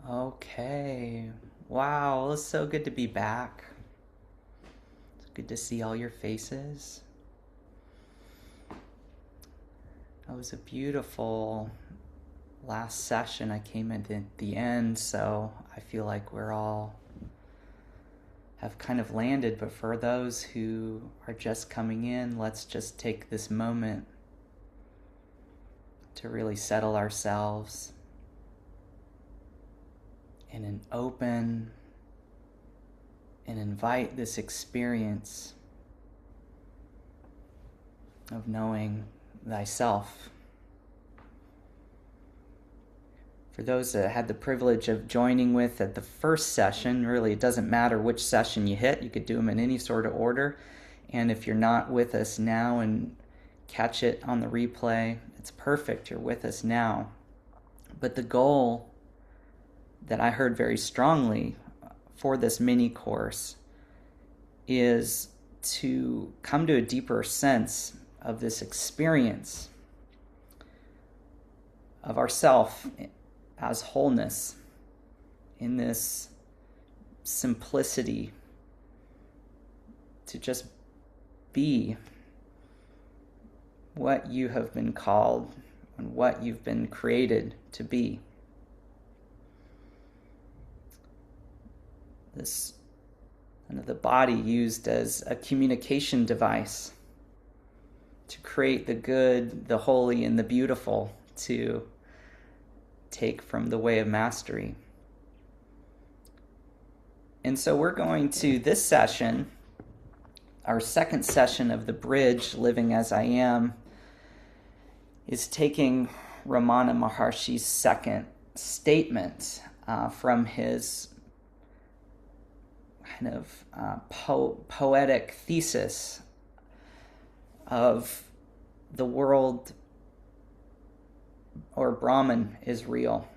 Okay. Wow, it's so good to be back. It's good to see all your faces. That was a beautiful last session. I came in at the end, so I feel like we're all have kind of landed. But for those who are just coming in, let's just take this moment to really settle ourselves in an open and invite this experience of knowing thyself. For those that had the privilege of joining with at the first session, really it doesn't matter which session you hit, you could do them in any sort of order. And if you're not with us now and catch it on the replay, it's perfect, you're with us now. But the goal that I heard very strongly for this mini course is to come to a deeper sense of this experience of ourself as wholeness, in this simplicity, to just be what you have been called and what you've been created to be. This the body used as a communication device to create the good, the holy, and the beautiful, to take from the way of mastery. And so we're going to this session, our second session of the bridge, Living as I Am, is taking Ramana Maharshi's second statement from his kind of poetic thesis of the world, or Brahman, is real.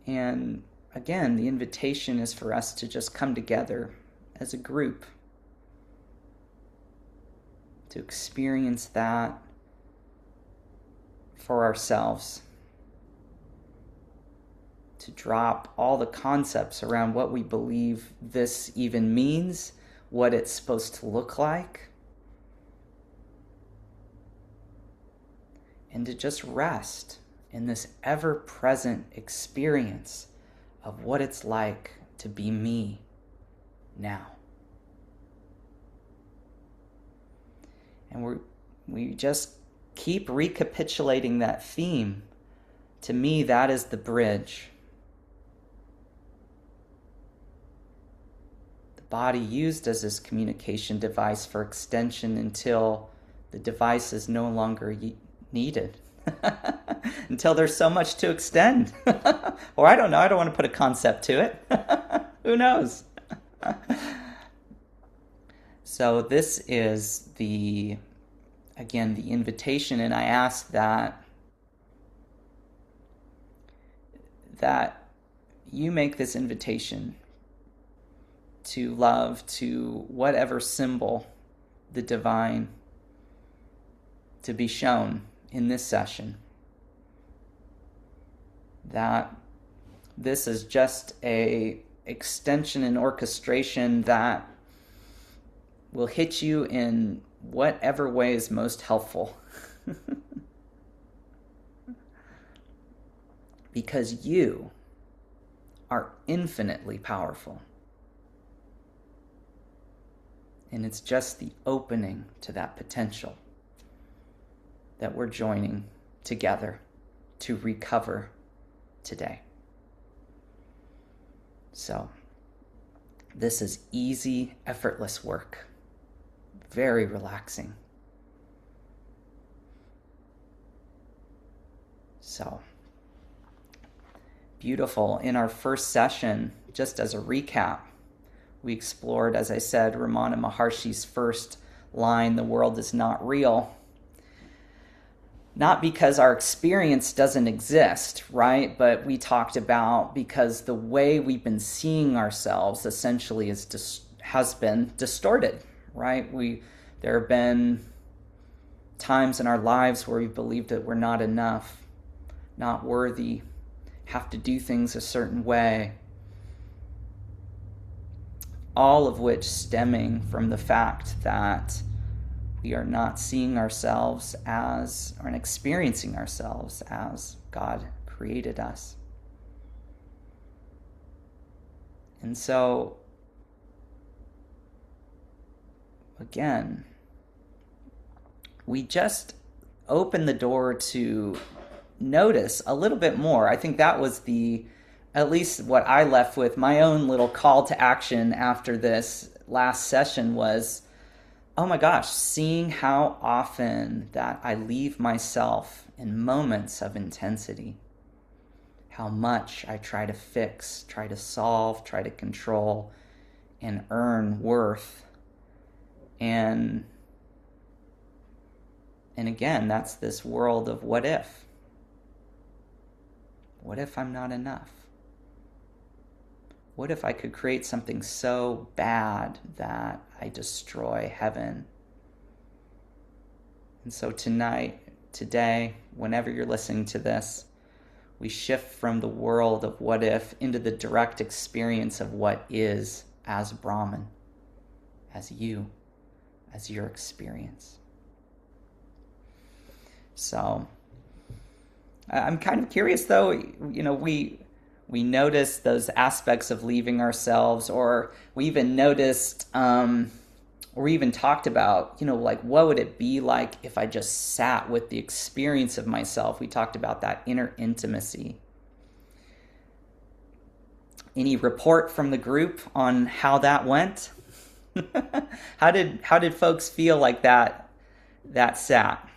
And again, the invitation is for us to just come together as a group to experience that for ourselves, to drop all the concepts around what we believe this even means, what it's supposed to look like, and to just rest in this ever-present experience of what it's like to be me now. And we just keep recapitulating that theme. To me, that is the bridge. The body used as this communication device for extension until the device is no longer needed. Until there's so much to extend. Or I don't know, I don't want to put a concept to it. Who knows? So this is the invitation, and I ask that you make this invitation to love, to whatever symbol, the divine, to be shown in this session. That this is just a extension and orchestration that will hit you in whatever way is most helpful. Because you are infinitely powerful. And it's just the opening to that potential that we're joining together to recover today. So, this is easy, effortless work. Very relaxing. So, beautiful. In our first session, just as a recap, we explored, as I said, Ramana Maharshi's first line, "The world is not real." Not because our experience doesn't exist, right? But we talked about because the way we've been seeing ourselves essentially has been distorted, right? There have been times in our lives where we believed that we're not enough, not worthy, have to do things a certain way, all of which stemming from the fact that we are not seeing ourselves as, or experiencing ourselves as God created us. And so, again, we just open the door to notice a little bit more. I think that was at least what I left with. My own little call to action after this last session was, oh my gosh, seeing how often that I leave myself in moments of intensity, how much I try to fix, try to solve, try to control, and earn worth. And again, that's this world of what if. What if I'm not enough? What if I could create something so bad that I destroy heaven? And so today, whenever you're listening to this, we shift from the world of what if into the direct experience of what is as Brahman, as you, as your experience. So I'm kind of curious though, we notice those aspects of leaving ourselves, or we even noticed, or we even talked about, like what would it be like if I just sat with the experience of myself. We talked about that inner intimacy. Any report from the group on how that went? How did folks feel like that sat?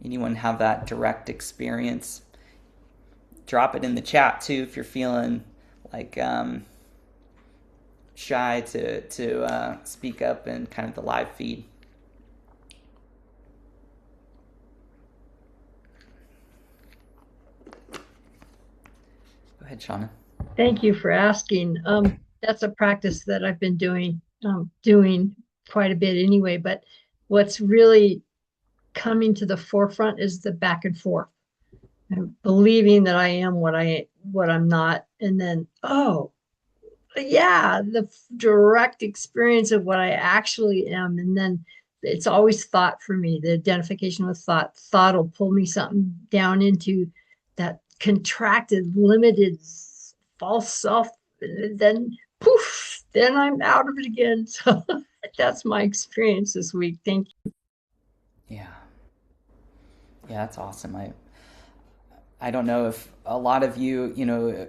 Anyone have that direct experience? Drop it in the chat too if you're feeling like shy to speak up in kind of the live feed. Go ahead, Shauna. Thank you for asking. That's a practice that I've been doing quite a bit anyway. But what's really coming to the forefront is the back and forth, and believing that I am what I'm not, and then yeah, the direct experience of what I actually am, and then it's always thought for me. The identification with thought. Thought will pull me something down into that contracted, limited, false self, and then poof, then I'm out of it again. So that's my experience this week. Thank you. Yeah, that's awesome. I don't know if a lot of you,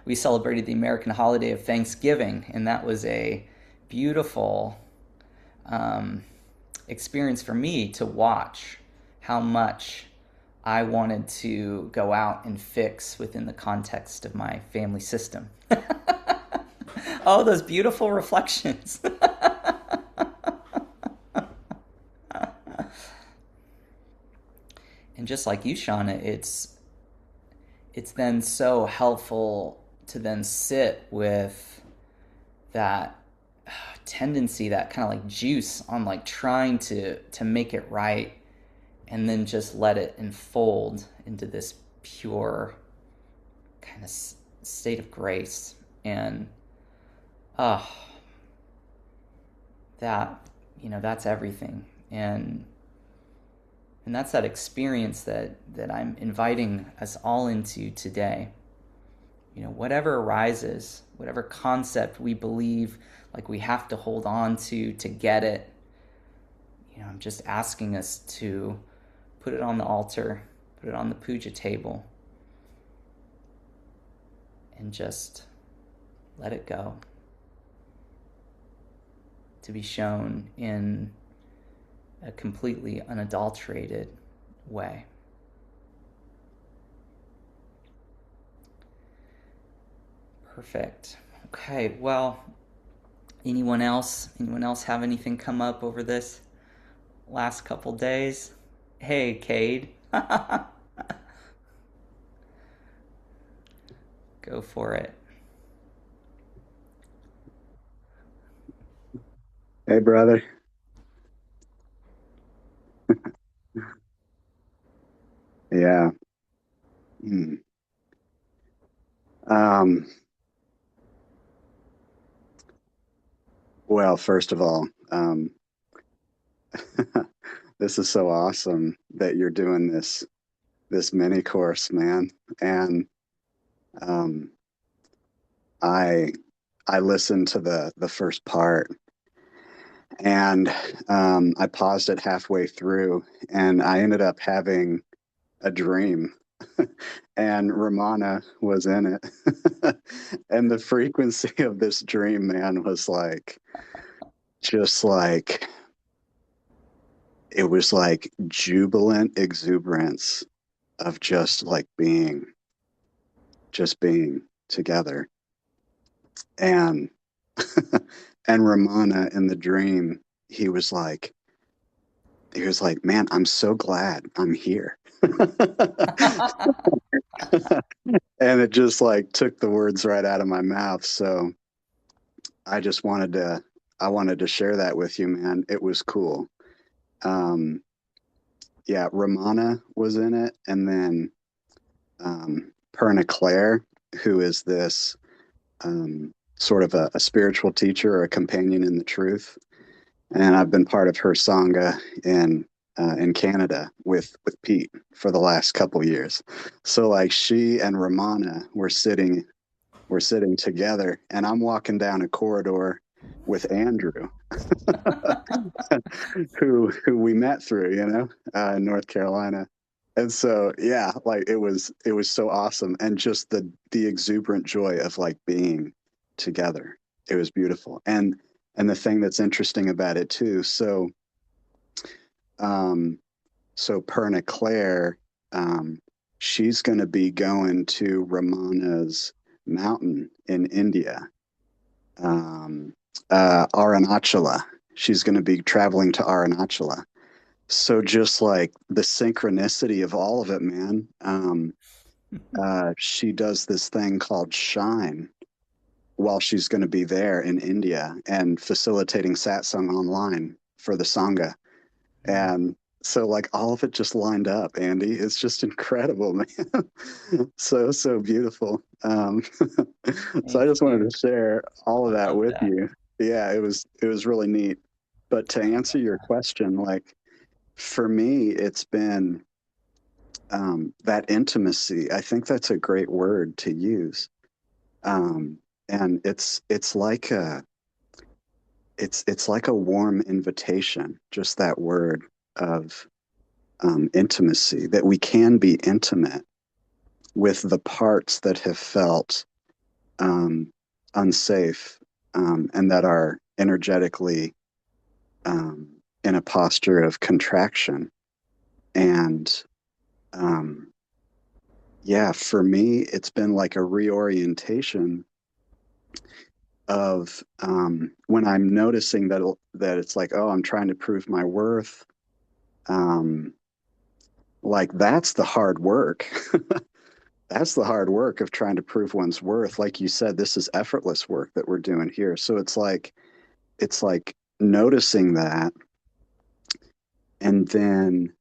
we celebrated the American holiday of Thanksgiving, and that was a beautiful um, experience for me to watch how much I wanted to go out and fix within the context of my family system. Oh, those beautiful reflections. And just like you, Shauna, it's then so helpful to then sit with that tendency, that kind of like juice on like trying to make it right, and then just let it unfold into this pure kind of state of grace. And oh, that that's everything. And that's that experience that I'm inviting us all into today. Whatever arises, whatever concept we believe like we have to hold on to get it, I'm just asking us to put it on the altar, put it on the puja table, and just let it go to be shown in a completely unadulterated way. Perfect. Okay, well, anyone else have anything come up over this last couple days? Hey, Cade. Go for it. Hey, brother. Yeah. Hmm. Um, well, first of all, this is so awesome that you're doing this mini course, man. And um, I I listened to the first part, and I paused it halfway through, and I ended up having a dream, and Ramana was in it. And the frequency of this dream, man, was like just like it was like jubilant exuberance of just being together. And and Ramana in the dream, he was like, man, I'm so glad I'm here. And it just like took the words right out of my mouth. So I just I wanted to share that with you, man. It was cool. Um, yeah, Ramana was in it, and then Perna Claire, who is this sort of a spiritual teacher or a companion in the truth. And I've been part of her sangha in Canada with Pete for the last couple years. So like she and Ramana were sitting together, and I'm walking down a corridor with Andrew, who we met through, in North Carolina. And so yeah, like it was so awesome, and just the exuberant joy of like being together. It was beautiful. And the thing that's interesting about it too, um so Perna Claire, she's going to be going to Ramana's mountain in India, Arunachala. She's going to be traveling to Arunachala. So just like the synchronicity of all of it, man. She does this thing called Shine while she's going to be there in India and facilitating satsang online for the Sangha. And so like all of it just lined up, Andy. It's just incredible, man. So beautiful. So I Thank just wanted you. to share all of I that love with that. you. Yeah, it was really neat. But to answer your question, like for me, it's been that intimacy. I think that's a great word to use. Um, and it's like it's like a warm invitation, just that word of intimacy, that we can be intimate with the parts that have felt um, unsafe, and that are energetically um, in a posture of contraction. And um, yeah, for me, it's been like a reorientation of when I'm noticing that it's like, oh, I'm trying to prove my worth. Um, like that's the hard work. That's the hard work of trying to prove one's worth. Like you said, this is effortless work that we're doing here. So it's like noticing that, and then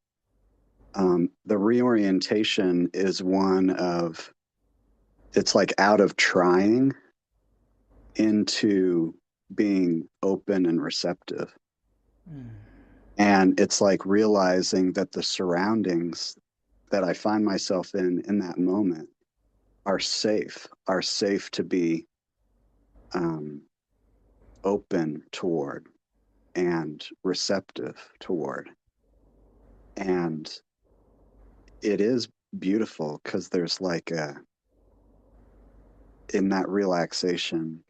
the reorientation is one of it's like out of trying into being open and receptive. And it's like realizing that the surroundings that I find myself in that moment are safe to be um, open toward and receptive toward. And it is beautiful because there's like in that relaxation,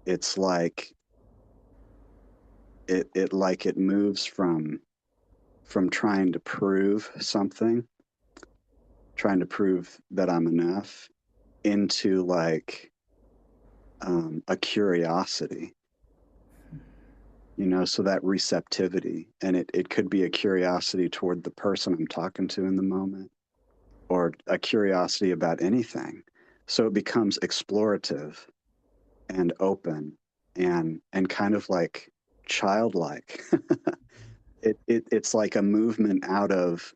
it's like it moves from trying to prove something, trying to prove that I'm enough, into like a curiosity, so that receptivity. And it could be a curiosity toward the person I'm talking to in the moment, or a curiosity about anything. So it becomes explorative and open and kind of like childlike. It's like a movement out of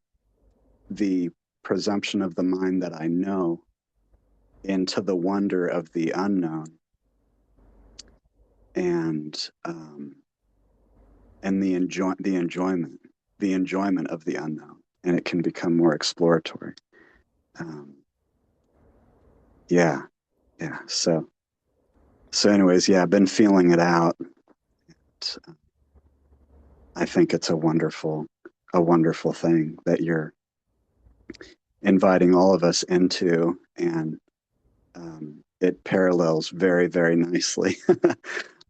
the presumption of the mind that I know into the wonder of the unknown, and the enjoyment of the unknown, and it can become more exploratory. Yeah. So anyways, yeah, I've been feeling it out. I think it's a wonderful thing that you're inviting all of us into, and it parallels very, very nicely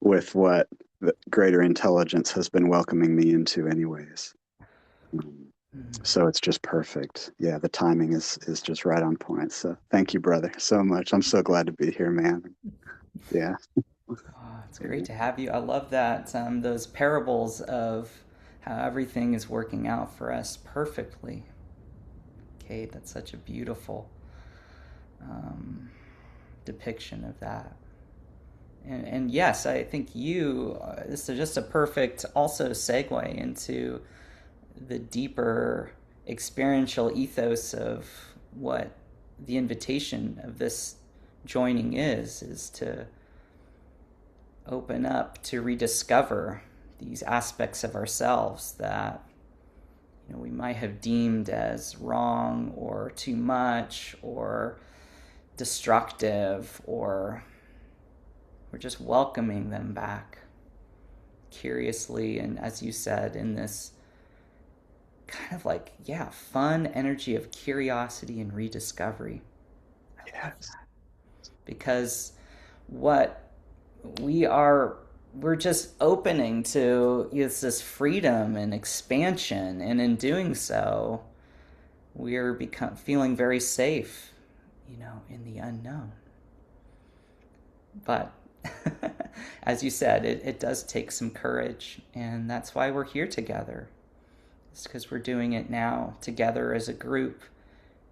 with what the greater intelligence has been welcoming me into anyways. So it's just perfect. Yeah, the timing is just right on point. So thank you, brother, so much. I'm so glad to be here, man. Yeah. Oh, it's great to have you. I love that, those parables of how everything is working out for us perfectly. Kate, that's such a beautiful depiction of that. And yes, I think this is just a perfect also segue into the deeper experiential ethos of what the invitation of this joining is to open up to rediscover these aspects of ourselves that we might have deemed as wrong or too much or destructive, or we're just welcoming them back curiously, and as you said, in this kind of like, fun energy of curiosity and rediscovery. I love that. Because what we're just opening to is this freedom and expansion, and in doing so, we're feeling very safe, in the unknown. But as you said, it does take some courage, and that's why we're here together. It's because we're doing it now together as a group,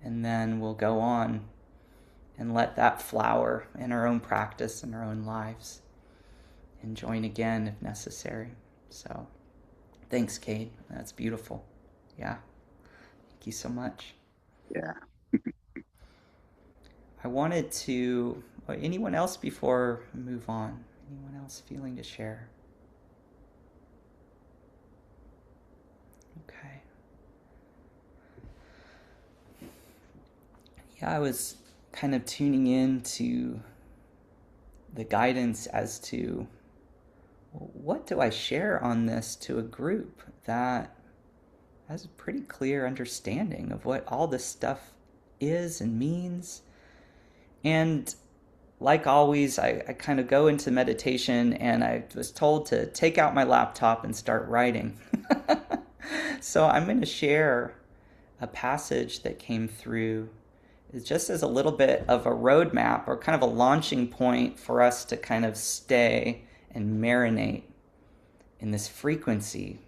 and then we'll go on and let that flower in our own practice and our own lives, and join again if necessary. So thanks, Kate. That's beautiful. Yeah. Thank you so much. Yeah. I wanted to, anyone else before we move on? Anyone else feeling to share? Okay. Yeah, I was kind of tuning in to the guidance as to what do I share on this to a group that has a pretty clear understanding of what all this stuff is and means. And like always, I kind of go into meditation, and I was told to take out my laptop and start writing. So I'm going to share a passage that came through just as a little bit of a roadmap, or kind of a launching point for us to kind of stay and marinate in this frequency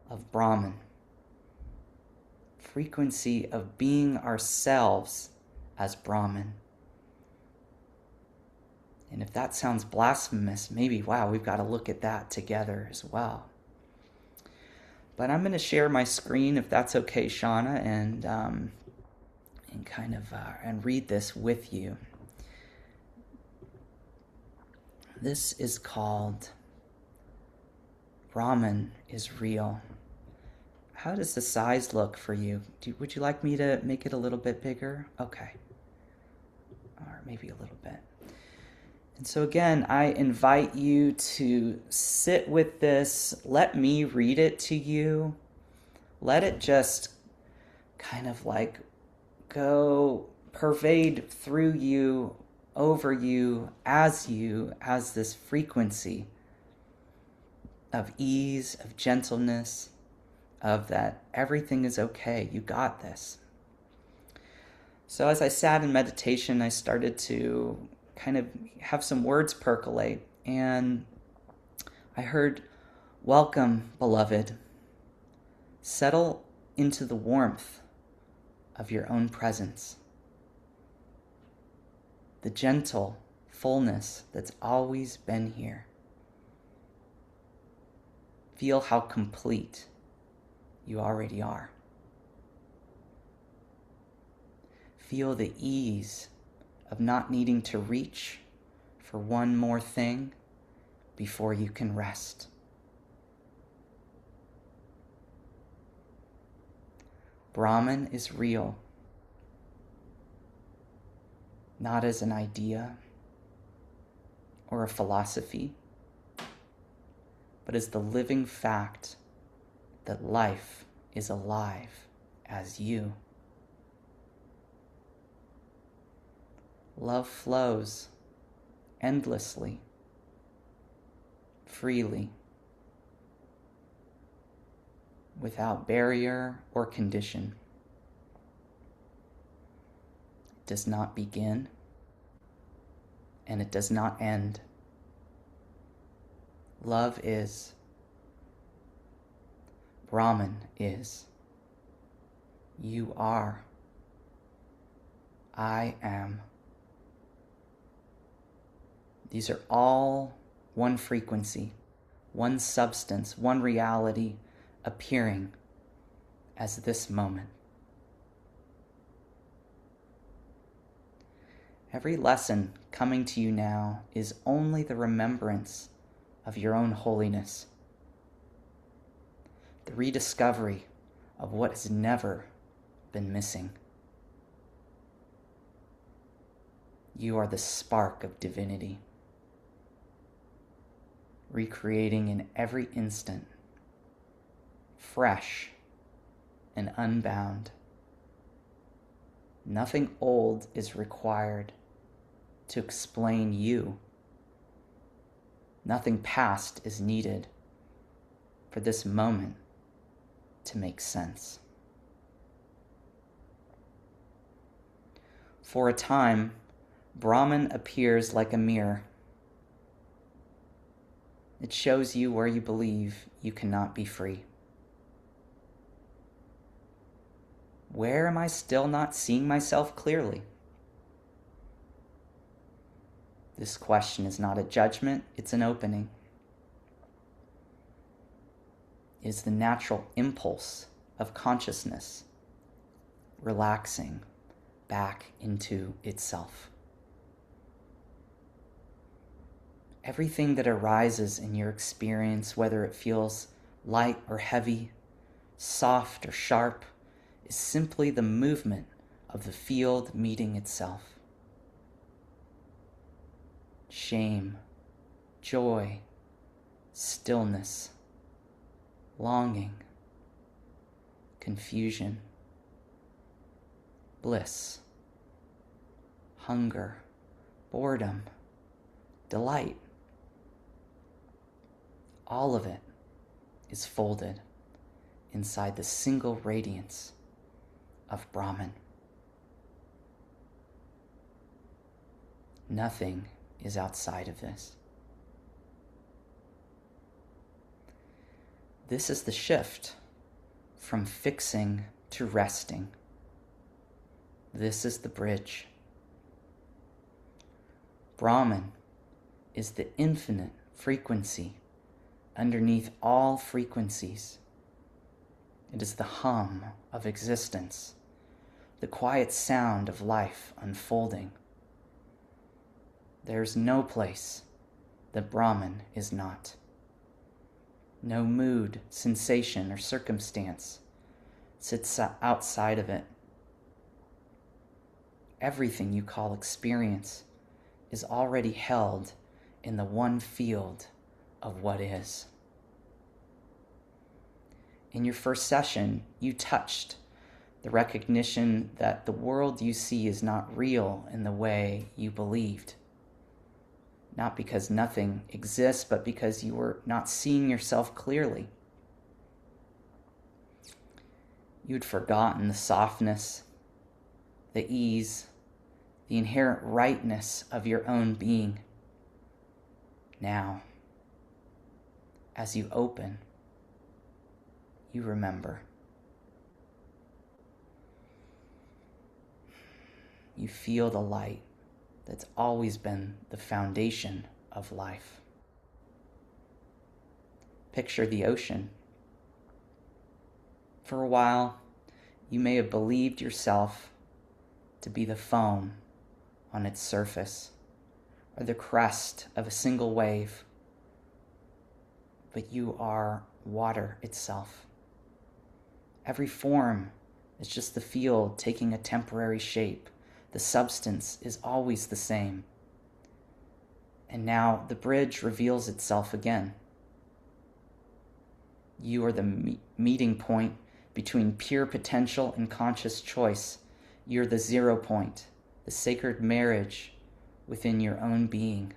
of Brahman. Frequency of being ourselves as Brahman. And if that sounds blasphemous, maybe, we've got to look at that together as well. But I'm going to share my screen, if that's okay, Shauna, and kind of and read this with you. This is called Brahman is Real. How does the size look for you? Would you like me to make it a little bit bigger? Okay. Or maybe a little bit. And so again, I invite you to sit with this. Let me read it to you. Let it just kind of like go pervade through you, over you, as this frequency of ease, of gentleness, of that everything is okay, you got this. So as I sat in meditation, I started to kind of have some words percolate, and I heard, "Welcome, beloved. Settle into the warmth of your own presence. The gentle fullness that's always been here. Feel how complete you already are. Feel the ease of not needing to reach for one more thing before you can rest. Brahman is real, not as an idea or a philosophy, but as the living fact that life is alive as you. Love flows endlessly, freely, without barrier or condition. It does not begin, and it does not end. Love is. Brahman is. You are. I am. These are all one frequency, one substance, one reality appearing as this moment. Every lesson coming to you now is only the remembrance of your own holiness, the rediscovery of what has never been missing. You are the spark of divinity, recreating in every instant, fresh and unbound. Nothing old is required to explain you. Nothing past is needed for this moment to make sense. For a time, Brahman appears like a mirror. It shows you where you believe you cannot be free. Where am I still not seeing myself clearly? This question is not a judgment, it's an opening. It is the natural impulse of consciousness, relaxing back into itself. Everything that arises in your experience, whether it feels light or heavy, soft or sharp, is simply the movement of the field meeting itself. Shame, joy, stillness, longing, confusion, bliss, hunger, boredom, delight. All of it is folded inside the single radiance of Brahman. Nothing is outside of this. This is the shift from fixing to resting. This is the bridge. Brahman is the infinite frequency underneath all frequencies. It is the hum of existence, the quiet sound of life unfolding. There is no place that Brahman is not. No mood, sensation, or circumstance sits outside of it. Everything you call experience is already held in the one field of what is. In your first session, you touched the recognition that the world you see is not real in the way you believed. Not because nothing exists, but because you were not seeing yourself clearly. You'd forgotten the softness, the ease, the inherent rightness of your own being. Now, as you open, you remember. You feel the light that's always been the foundation of life. Picture the ocean. For a while, you may have believed yourself to be the foam on its surface or the crest of a single wave, but you are water itself. Every form is just the field taking a temporary shape. The substance is always the same. And now the bridge reveals itself again. You are the meeting point between pure potential and conscious choice. You're the 0 point, the sacred marriage within your own being.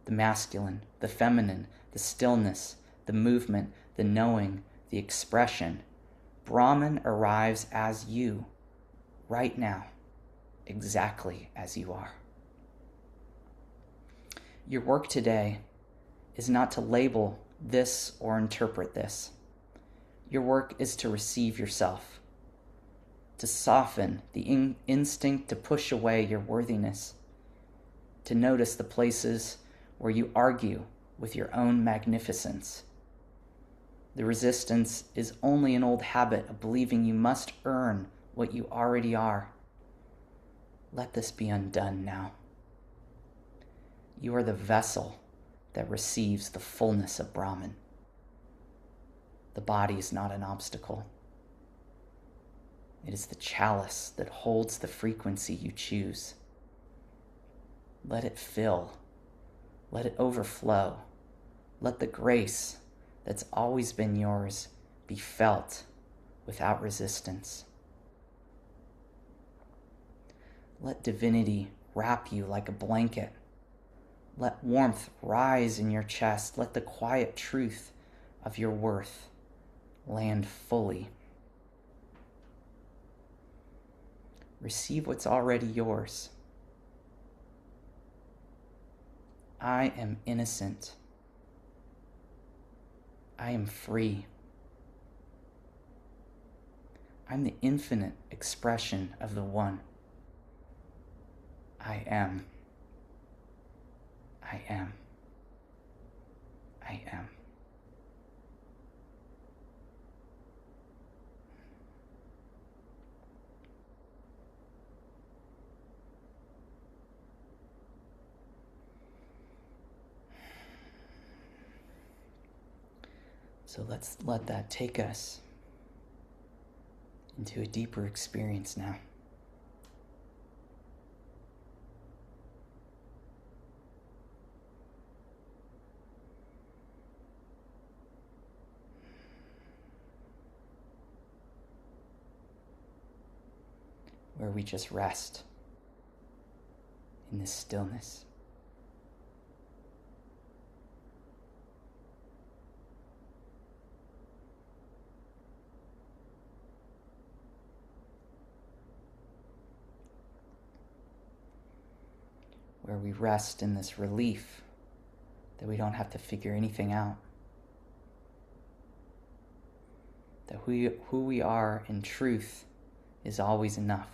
The masculine, the feminine, the stillness, the movement, the knowing, the expression. Brahman arrives as you, right now, exactly as you are. Your work today is not to label this or interpret this. Your work is to receive yourself, to soften the instinct to push away your worthiness, to notice the places where you argue with your own magnificence. The resistance is only an old habit of believing you must earn what you already are. Let this be undone now. You are the vessel that receives the fullness of Brahman. The body is not an obstacle. It is the chalice that holds the frequency you choose. Let it fill. Let it overflow. Let the grace that's always been yours be felt without resistance. Let divinity wrap you like a blanket. Let warmth rise in your chest. Let the quiet truth of your worth land fully. Receive what's already yours. I am innocent. I am free. I'm the infinite expression of the One. I am. I am. I am. So let's let that take us into a deeper experience now. Where we just rest in this stillness. Where we rest in this relief that we don't have to figure anything out. That who we are in truth is always enough.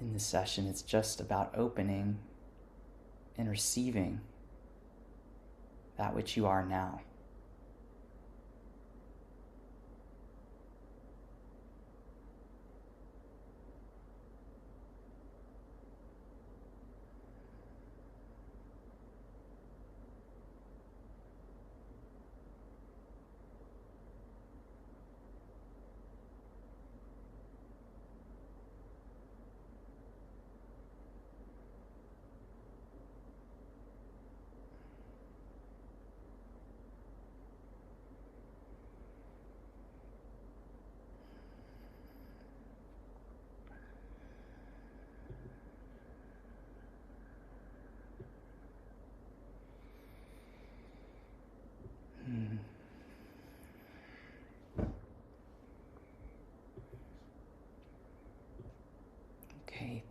In this session, it's just about opening and receiving that which you are now.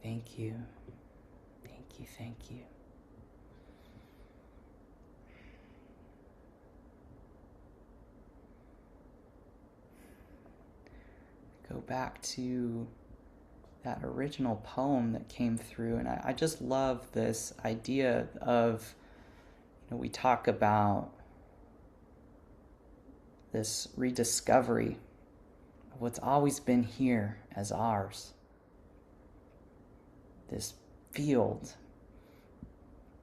Thank you. Thank you. Thank you. Go back to that original poem that came through, and I just love this idea of, we talk about this rediscovery of what's always been here as ours. This field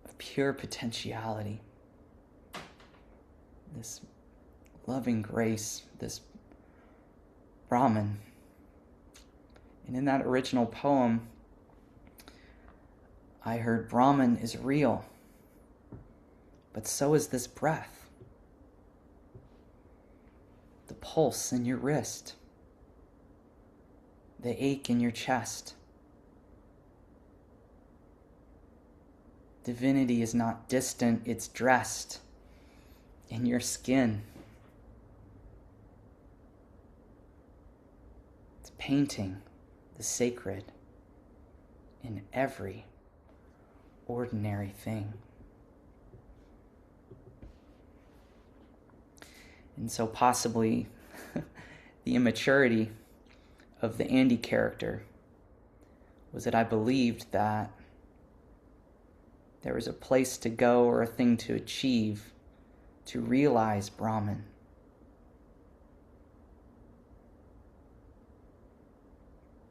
of pure potentiality, this loving grace, this Brahman. And in that original poem, I heard Brahman is real, but so is this breath, the pulse in your wrist, the ache in your chest. Divinity is not distant, it's dressed in your skin. It's painting the sacred in every ordinary thing. And so possibly the immaturity of the Andy character was that I believed that there was a place to go or a thing to achieve to realize Brahman.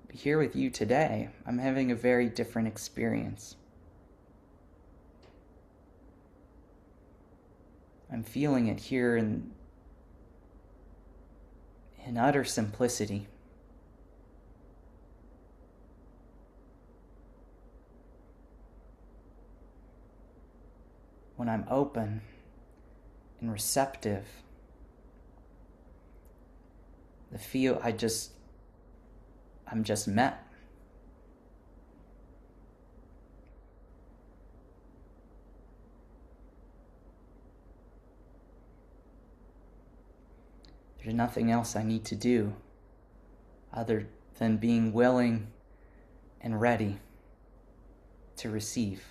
But here with you today, I'm having a very different experience. I'm feeling it here in utter simplicity. When I'm open and receptive, I'm just met. There's nothing else I need to do other than being willing and ready to receive.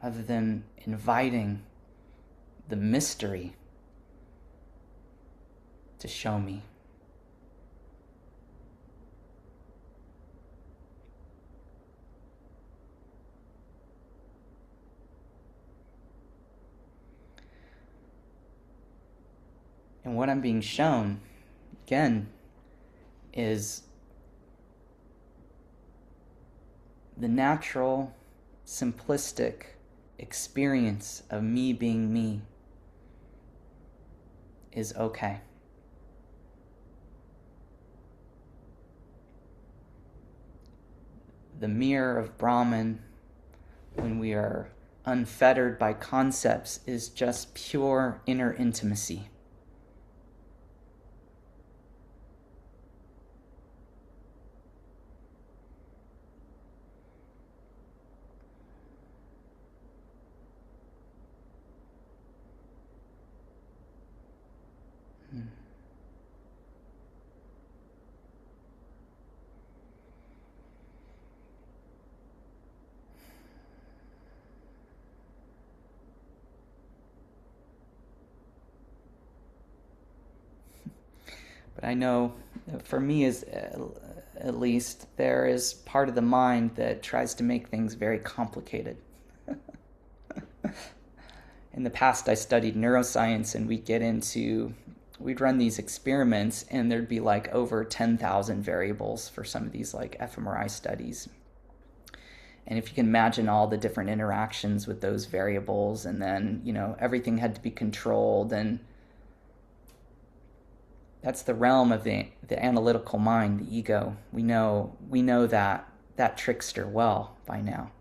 Other than inviting the mystery to show me. And what I'm being shown, again, is the natural, simplistic experience of me being me is okay. The mirror of Brahman, when we are unfettered by concepts, is just pure inner intimacy. But I know, for me at least, there is part of the mind that tries to make things very complicated. In the past, I studied neuroscience, and we'd run these experiments, and there'd be like over 10,000 variables for some of these like fMRI studies. And if you can imagine all the different interactions with those variables, and then, everything had to be controlled, and that's the realm of the analytical mind, the ego. We know that trickster well by now.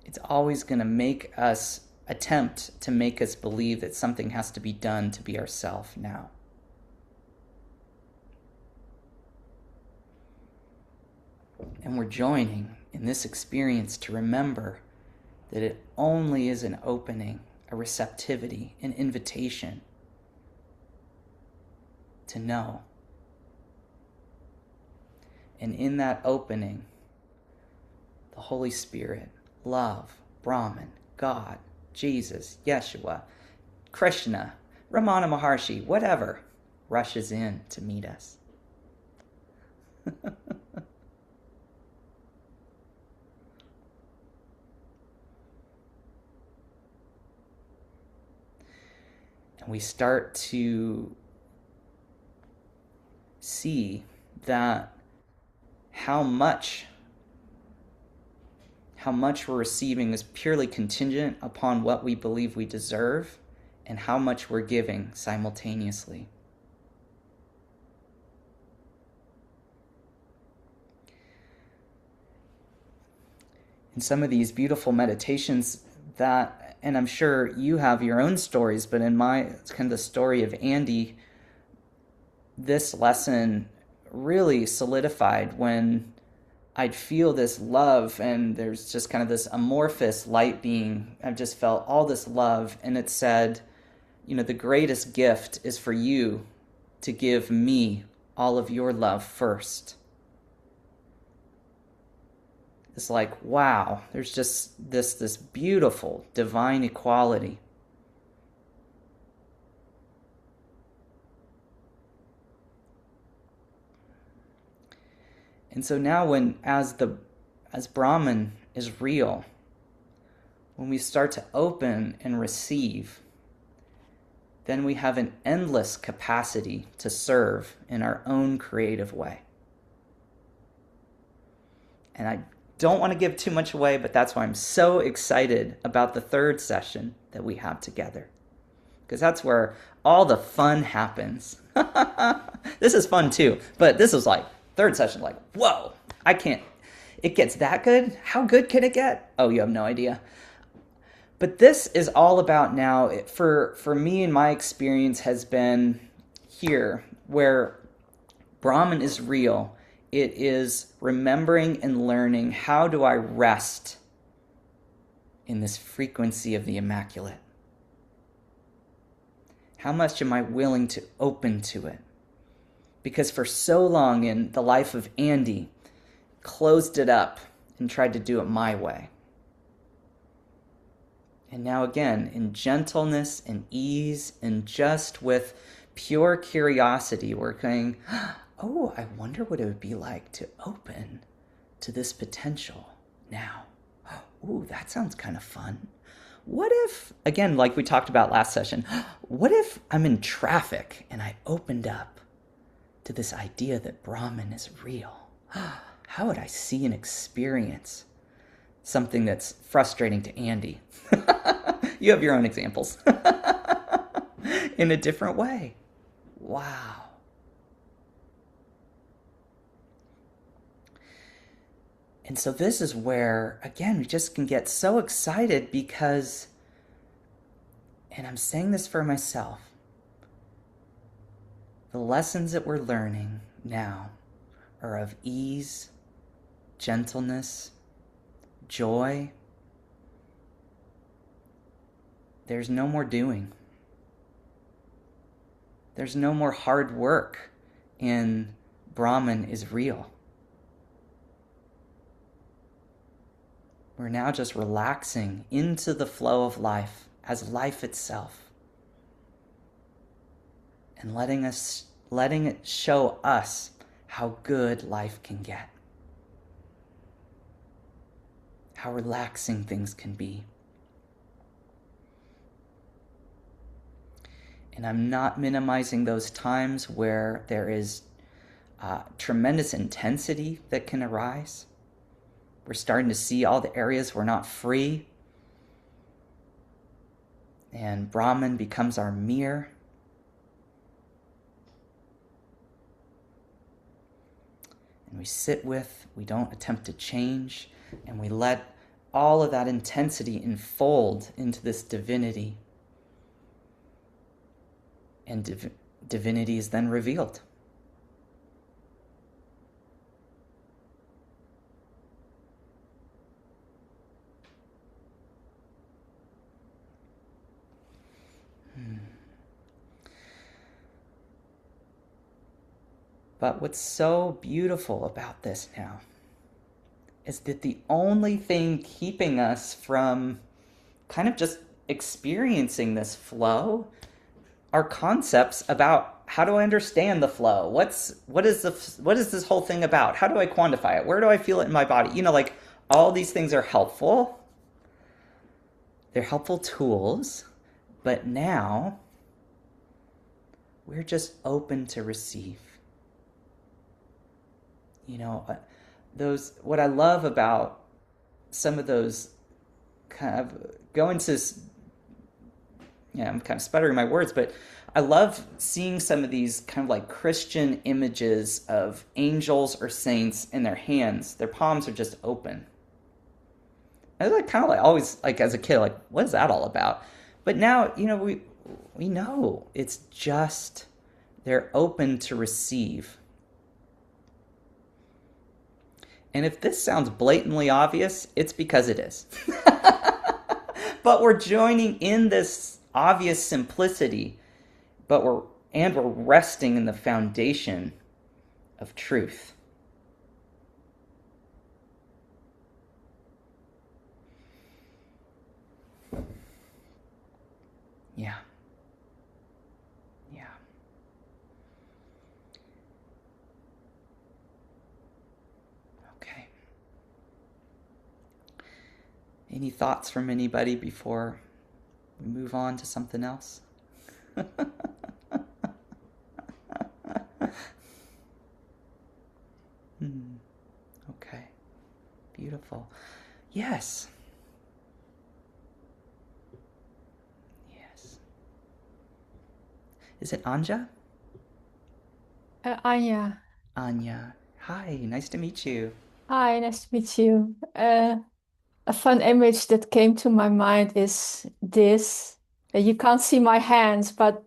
It's always going to attempt to make us believe that something has to be done to be ourself now. And we're joining in this experience to remember that it only is an opening, a receptivity, an invitation to know And in that opening, the Holy Spirit, love, Brahman, God, Jesus, Yeshua, Krishna, Ramana Maharshi, whatever, rushes in to meet us. And we start to see that how much we're receiving is purely contingent upon what we believe we deserve and how much we're giving simultaneously. In some of these beautiful meditations that, and I'm sure you have your own stories, but in it's kind of the story of Andy, this lesson really solidified when I'd feel this love, and there's just kind of this amorphous light being. I've just felt all this love, and it said, the greatest gift is for you to give me all of your love first. It's like, wow, there's just this beautiful divine equality. And so now as Brahman is real, when we start to open and receive, then we have an endless capacity to serve in our own creative way. And I don't want to give too much away, but that's why I'm so excited about the third session that we have together. Because that's where all the fun happens. This is fun too, but this was like, third session, like, whoa, it gets that good? How good can it get? Oh, you have no idea. But this is all about now, for me and my experience has been here, where Brahman is real. It is remembering and learning, how do I rest in this frequency of the Immaculate? How much am I willing to open to it? Because for so long in the life of Andy, closed it up and tried to do it my way. And now again, in gentleness and ease and just with pure curiosity, we're going, oh, I wonder what it would be like to open to this potential now. Ooh, that sounds kind of fun. What if, again, like we talked about last session, what if I'm in traffic and I opened up to this idea that Brahman is real? How would I see and experience something that's frustrating to Andy? You have your own examples. In a different way. Wow. And so this is where, again, we just can get so excited because, and I'm saying this for myself, the lessons that we're learning now are of ease, gentleness, joy. There's no more doing. There's no more hard work in Brahman is real. We're now just relaxing into the flow of life as life itself and letting it show us how good life can get, how relaxing things can be. And I'm not minimizing those times where there is tremendous intensity that can arise. We're starting to see all the areas we're not free. And Brahman becomes our mirror. And we sit with, we don't attempt to change, and we let all of that intensity enfold into this divinity. And divinity is then revealed. But what's so beautiful about this now is that the only thing keeping us from kind of just experiencing this flow are concepts about how do I understand the flow? What is this whole thing about? How do I quantify it? Where do I feel it in my body? Like all these things are helpful. They're helpful tools, but now we're just open to receive. Those what I love about some of those kind of go into I'm kind of sputtering my words, but I love seeing some of these kind of like Christian images of angels or saints in their hands. Their palms are just open. I was like kind of like always like as a kid, like what is that all about? But now we know it's just they're open to receive. And if this sounds blatantly obvious, it's because it is. But we're joining in this obvious simplicity, but we're resting in the foundation of truth. Yeah. Yeah. Okay. Any thoughts from anybody before we move on to something else? Okay. Beautiful. Yes. Yes. Is it Anja? Anya. Anya. Hi, nice to meet you. Hi, nice to meet you. A fun image that came to my mind is this. You can't see my hands, but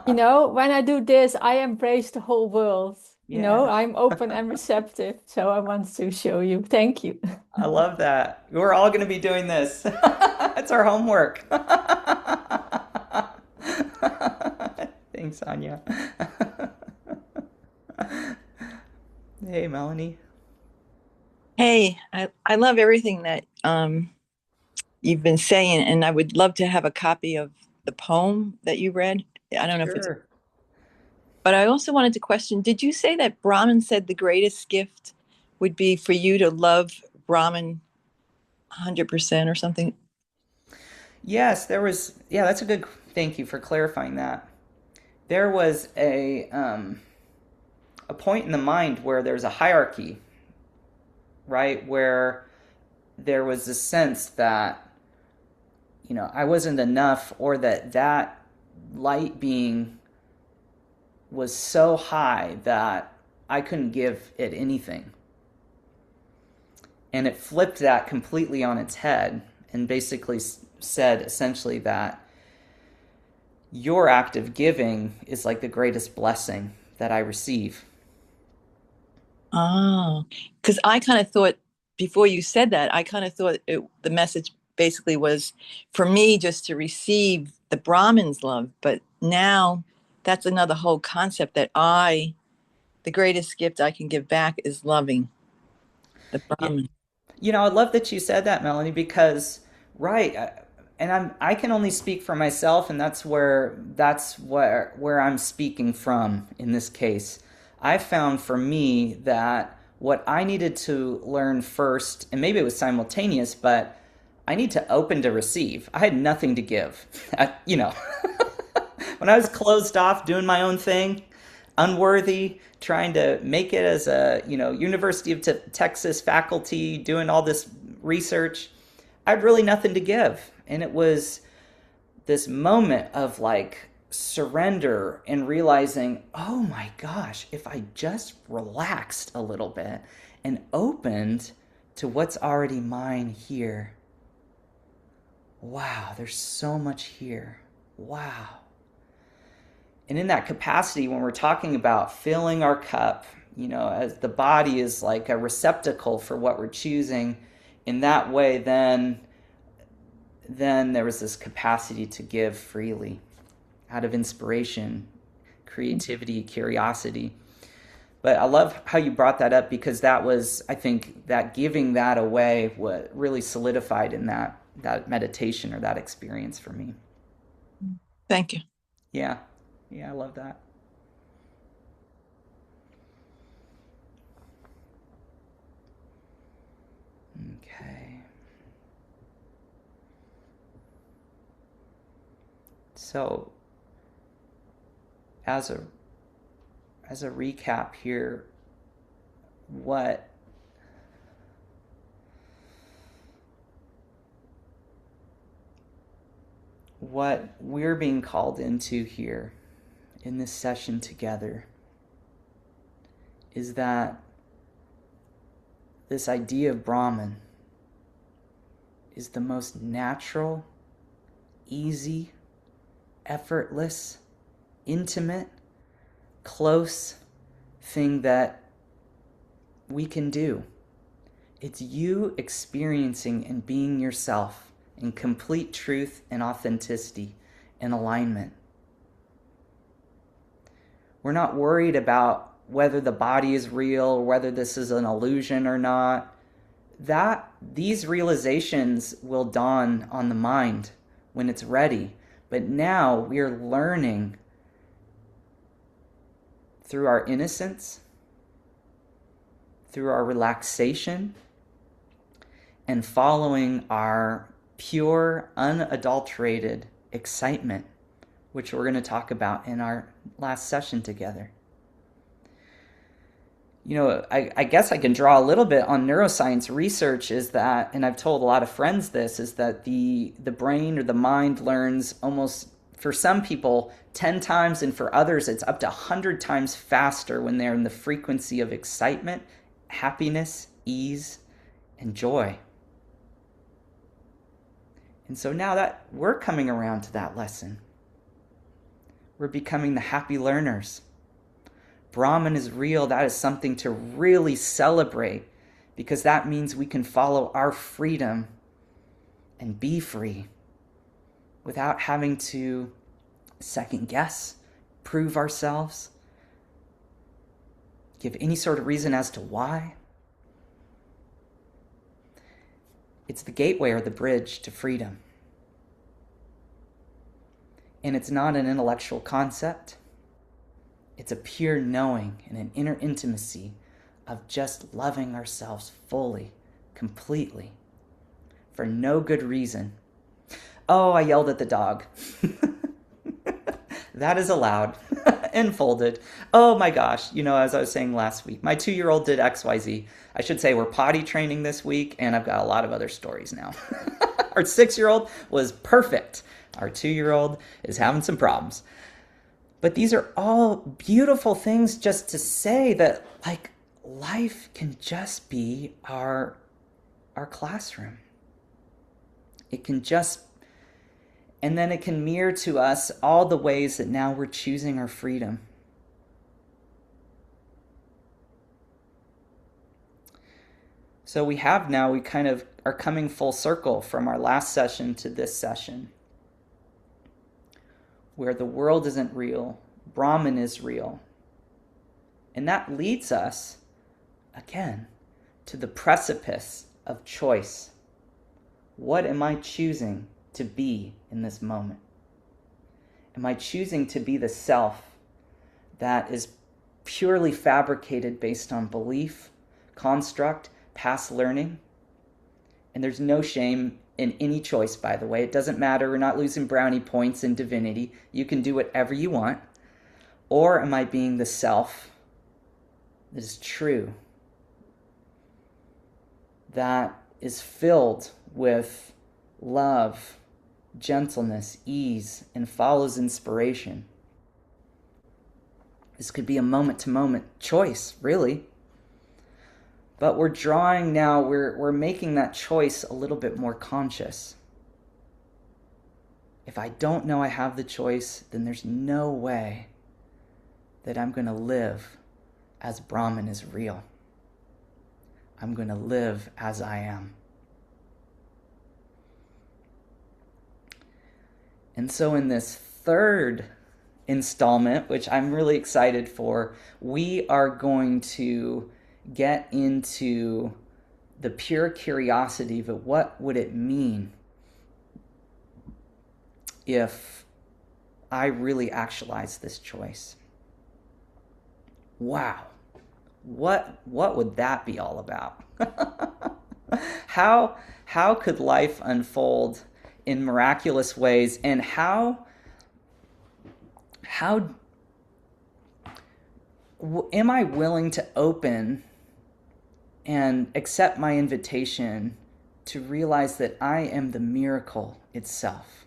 when I do this, I embrace the whole world. Yeah, I'm open and receptive. So I want to show you. Thank you. I love that. We're all going to be doing this. It's our homework. Thanks, Anya. Hey, Melanie. Hey, I love everything that you've been saying, and I would love to have a copy of the poem that you read. I don't know if it's, Sure. but I also wanted to question, did you say that Brahman said the greatest gift would be for you to love Brahman 100% or something? Yes, there was. Yeah, that's a good. Thank you for clarifying that. There was a point in the mind where there's a hierarchy, right? Where there was a sense that I wasn't enough, or that light being was so high that I couldn't give it anything. And it flipped that completely on its head and basically said essentially that your act of giving is like the greatest blessing that I receive. Oh, because I kind of thought before you said that, I kind of thought the message basically was for me just to receive the Brahman's love. But now that's another whole concept that the greatest gift I can give back is loving the Yeah, Brahman. I love that you said that, Melanie, because right, and I can only speak for myself, and that's where I'm speaking from in this case. I found for me that what I needed to learn first, and maybe it was simultaneous, but I need to open to receive. I had nothing to give. When I was closed off, doing my own thing, unworthy, trying to make it as a University of Texas faculty, doing all this research, I had really nothing to give, and it was this moment of like surrender and realizing, oh my gosh, if I just relaxed a little bit and opened to what's already mine here. Wow, there's so much here. Wow. And in that capacity, when we're talking about filling our cup, as the body is like a receptacle for what we're choosing, in that way, then there was this capacity to give freely out of inspiration, creativity, curiosity. But I love how you brought that up, because that was, I think, that giving that away what really solidified in that meditation or that experience for me. Thank you. Yeah. Yeah, I love that. Okay. So, as a recap here, what we're being called into here in this session together is that this idea of Brahman is the most natural, easy, effortless, intimate, close thing that we can do. It's you experiencing and being yourself in complete truth and authenticity and alignment. We're not worried about whether the body is real or whether this is an illusion or not. These realizations will dawn on the mind when it's ready. But now we are learning through our innocence, through our relaxation, and following our pure, unadulterated excitement, which we're going to talk about in our last session together. You know, I guess I can draw a little bit on neuroscience research, is that, and I've told a lot of friends this, is that the brain or the mind learns almost, for some people, 10 times, and for others it's up to 100 times faster when they're in the frequency of excitement, happiness, ease, and joy. And so now that we're coming around to that lesson, we're becoming the happy learners. Brahman is real. That is something to really celebrate, because that means we can follow our freedom and be free without having to second guess, prove ourselves, give any sort of reason as to why. It's the gateway or the bridge to freedom. And it's not an intellectual concept. It's a pure knowing and an inner intimacy of just loving ourselves fully, completely, for no good reason. Oh, I yelled at the dog. That is allowed and folded. Oh my gosh, you know, as I was saying last week, my 2-year-old did XYZ. I should say we're potty training this week, and I've got a lot of other stories now. Our 6-year-old was perfect. Our 2-year-old is having some problems. But these are all beautiful things just to say that, like, life can just be our classroom. It can just, and then it can mirror to us all the ways that now we're choosing our freedom. So we kind of are coming full circle from our last session to this session, where the world isn't real, Brahman is real. And that leads us, again, to the precipice of choice. What am I choosing to be in this moment? Am I choosing to be the self that is purely fabricated based on belief, construct, past learning? And there's no shame in any choice, by the way. It doesn't matter. We're not losing brownie points in divinity. You can do whatever you want. Or am I being the self that is true, that is filled with love, gentleness, ease, and follows inspiration? This could be a moment-to-moment choice, really. But we're drawing now, we're making that choice a little bit more conscious. If I don't know I have the choice, then there's no way that I'm going to live as Brahman is real. I'm going to live as I am. And so in this third installment, which I'm really excited for, we are going to get into the pure curiosity of what would it mean if I really actualize this choice. Wow. What would that be all about? how could life unfold in miraculous ways, and how am I willing to open and accept my invitation to realize that I am the miracle itself?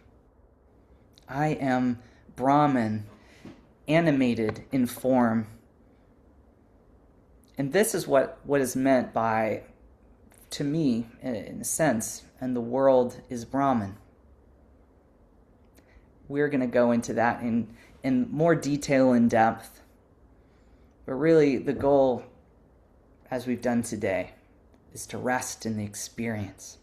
I am Brahman, animated in form. And this is what is meant by, to me, in a sense, and the world is Brahman. We're going to go into that in more detail and depth. But really, the goal, as we've done today, is to rest in the experience.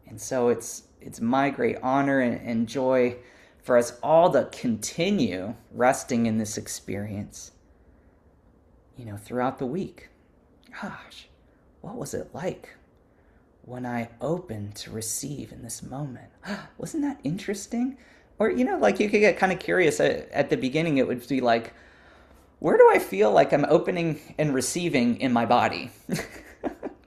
And so it's my great honor and joy for us all to continue resting in this experience, throughout the week. Gosh, what was it like when I opened to receive in this moment? Wasn't that interesting? Or, like you could get kind of curious. At the beginning, it would be like, where do I feel like I'm opening and receiving in my body?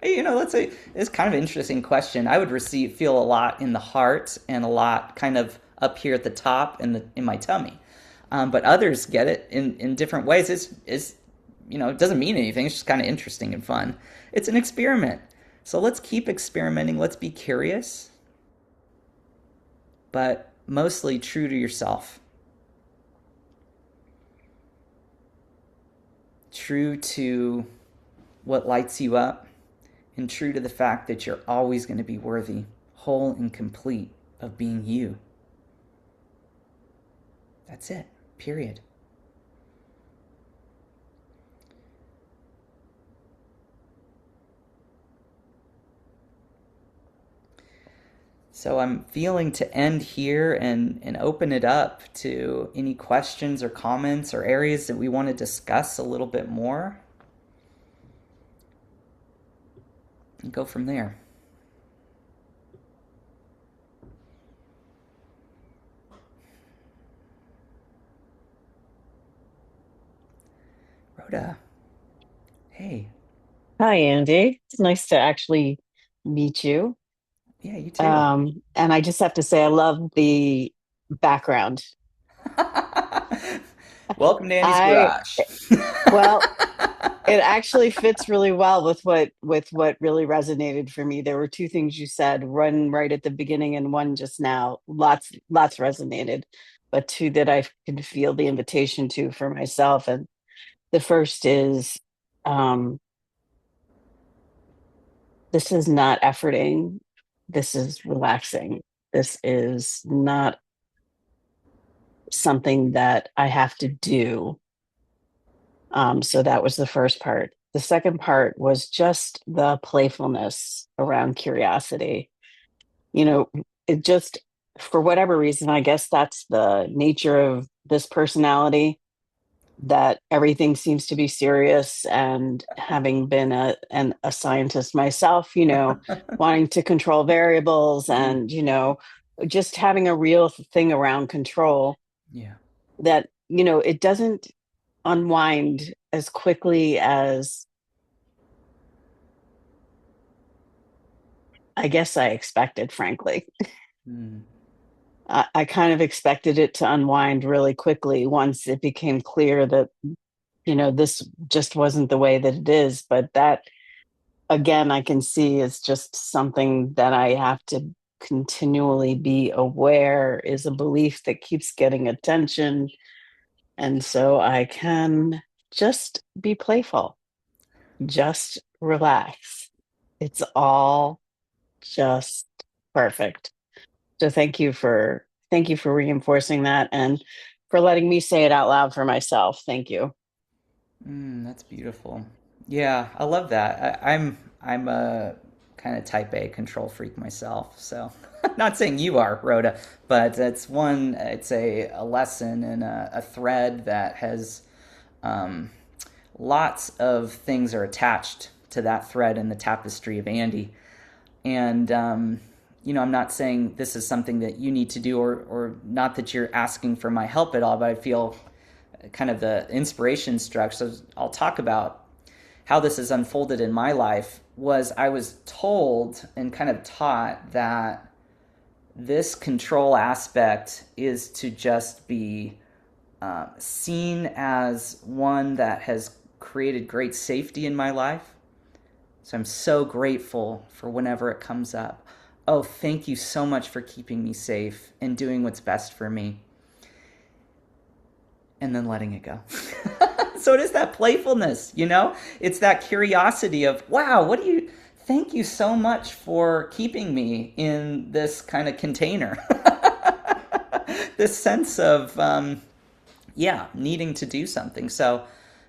Let's say it's kind of an interesting question. I would feel a lot in the heart and a lot kind of up here at the top in my tummy. But others get it in different ways. It doesn't mean anything. It's just kind of interesting and fun. It's an experiment. So let's keep experimenting. Let's be curious, but mostly true to yourself. True to what lights you up, and true to the fact that you're always going to be worthy, whole and complete of being you. That's it. Period. So I'm feeling to end here and open it up to any questions or comments or areas that we want to discuss a little bit more. And go from there. Rhoda. Hey. Hi, Andy. It's nice to actually meet you. Yeah, you too. And I just have to say, I love the background. Welcome to Andy's garage. Well, it actually fits really well with what really resonated for me. There were two things you said, one right at the beginning and one just now. Lots resonated, but two that I can feel the invitation to for myself. And the first is, this is not efforting. This is relaxing. This is not something that I have to do. So that was the first part. The second part was just the playfulness around curiosity. It just, for whatever reason, I guess that's the nature of this personality, that everything seems to be serious. And having been a scientist myself, wanting to control variables and, just having a real thing around control. Yeah. That, it doesn't unwind as quickly as I guess I expected, frankly. I kind of expected it to unwind really quickly once it became clear that, this just wasn't the way that it is. But that, again, I can see is just something that I have to continually be aware is a belief that keeps getting attention. And so I can just be playful, just relax. It's all just perfect. So thank you for reinforcing that and for letting me say it out loud for myself. Thank you. That's beautiful. Yeah, I love that. I'm a kind of type A control freak myself. So, not saying you are, Rhoda, but it's a lesson and a thread that has lots of things are attached to that thread in the tapestry of Andy. And, I'm not saying this is something that you need to do, or not that you're asking for my help at all, but I feel kind of the inspiration struck. So I'll talk about how this has unfolded in my life. I was told and kind of taught that this control aspect is to just be seen as one that has created great safety in my life. So I'm so grateful for whenever it comes up. Oh, thank you so much for keeping me safe and doing what's best for me. And then letting it go. So it is that playfulness, It's that curiosity of, wow, thank you so much for keeping me in this kind of container. This sense of, needing to do something. So,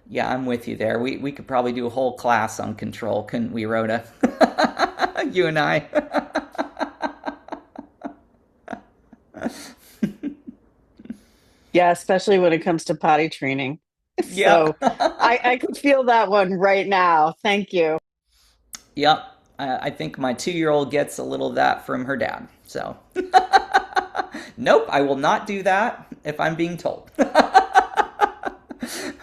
yeah, I'm with you there. We could probably do a whole class on control, couldn't we, Rhoda? You and I. Yeah, especially when it comes to potty training. Yeah. So I could feel that one right now. Thank you. Yep. I think my 2-year-old gets a little of that from her dad. So, nope, I will not do that if I'm being told.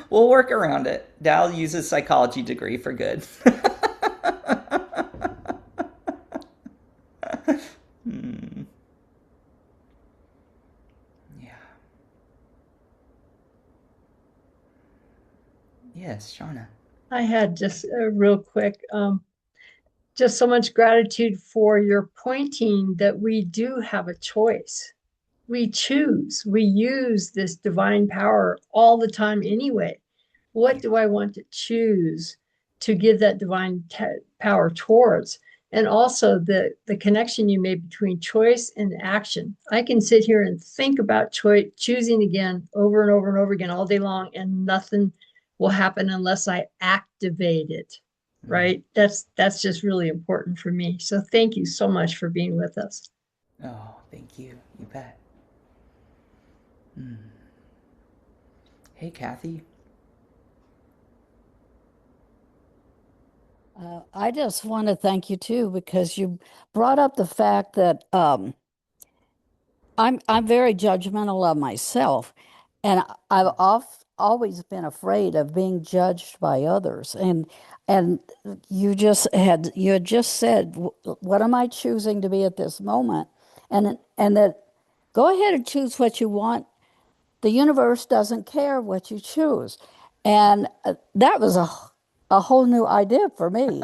We'll work around it. Dal uses psychology degree for good. Yeah. Yes, Shauna. I had just real quick, just so much gratitude for your pointing that we do have a choice. We choose, we use this divine power all the time anyway. What do I want to choose to give that divine power towards? And also the connection you made between choice and action. I can sit here and think about choosing again over and over and over again all day long, and nothing will happen unless I activate it. Right? That's just really important for me. So thank you so much for being with us. Oh, thank you. You bet. Hey, Kathy. I just want to thank you too, because you brought up the fact that I'm very judgmental of myself, and I've always been afraid of being judged by others. And you had just said, what am I choosing to be at this moment? And that go ahead and choose what you want. The universe doesn't care what you choose. And that was a whole new idea for me.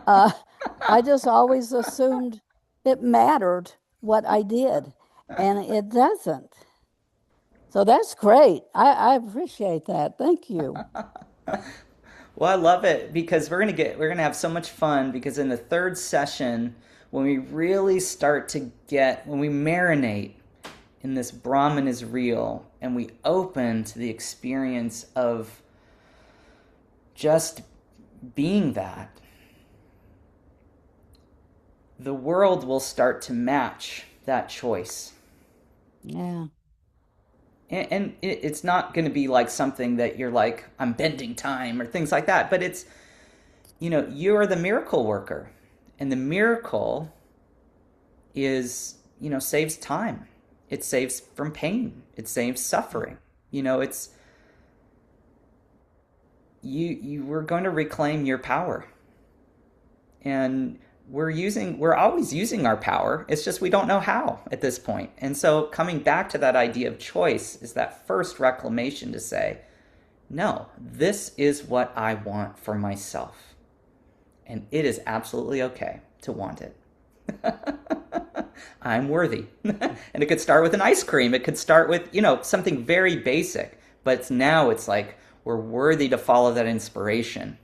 I just always assumed it mattered what I did, and it doesn't. So that's great. I appreciate that. Thank you. Well, I love it because we're gonna have so much fun because in the third session, when we really start to when we marinate in this Brahman is real and we open to the experience of just being that, the world will start to match that choice. Yeah. And it's not going to be like something that you're like, I'm bending time or things like that. But it's, you're the miracle worker. And the miracle saves time. It saves from pain. It saves suffering. It's, we're going to reclaim your power. And we're always using our power. It's just we don't know how at this point. And so coming back to that idea of choice is that first reclamation to say, no, this is what I want for myself. And it is absolutely okay to want it. I'm worthy. And it could start with an ice cream. It could start with, something very basic. But now it's like we're worthy to follow that inspiration.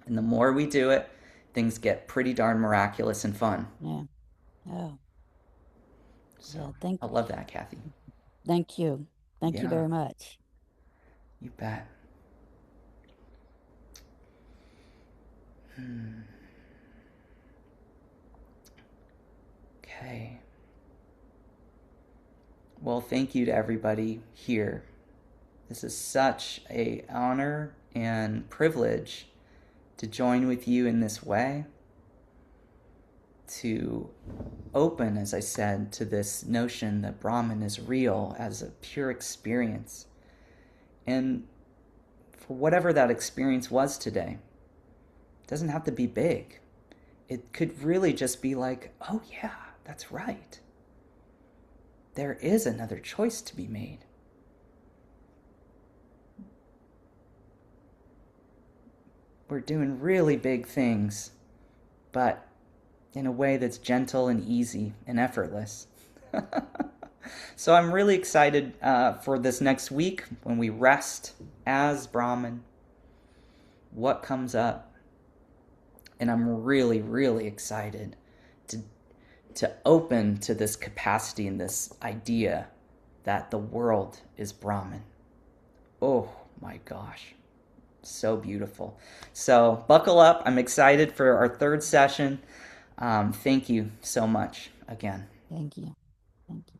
And the more we do it, things get pretty darn miraculous and fun. Yeah. Oh. So yeah, I love that, Kathy. Thank you. Thank you very much. You bet. Okay. Well, thank you to everybody here. This is such an honor and privilege to join with you in this way, to open, as I said, to this notion that Brahman is real as a pure experience. And for whatever that experience was today, it doesn't have to be big. It could really just be like, oh yeah, that's right. There is another choice to be made. We're doing really big things, but in a way that's gentle and easy and effortless. So I'm really excited for this next week when we rest as Brahman, what comes up. And I'm really, really excited to open to this capacity and this idea that the world is Brahman. Oh my gosh. So beautiful. So buckle up. I'm excited for our third session. Thank you so much again. Thank you. Thank you.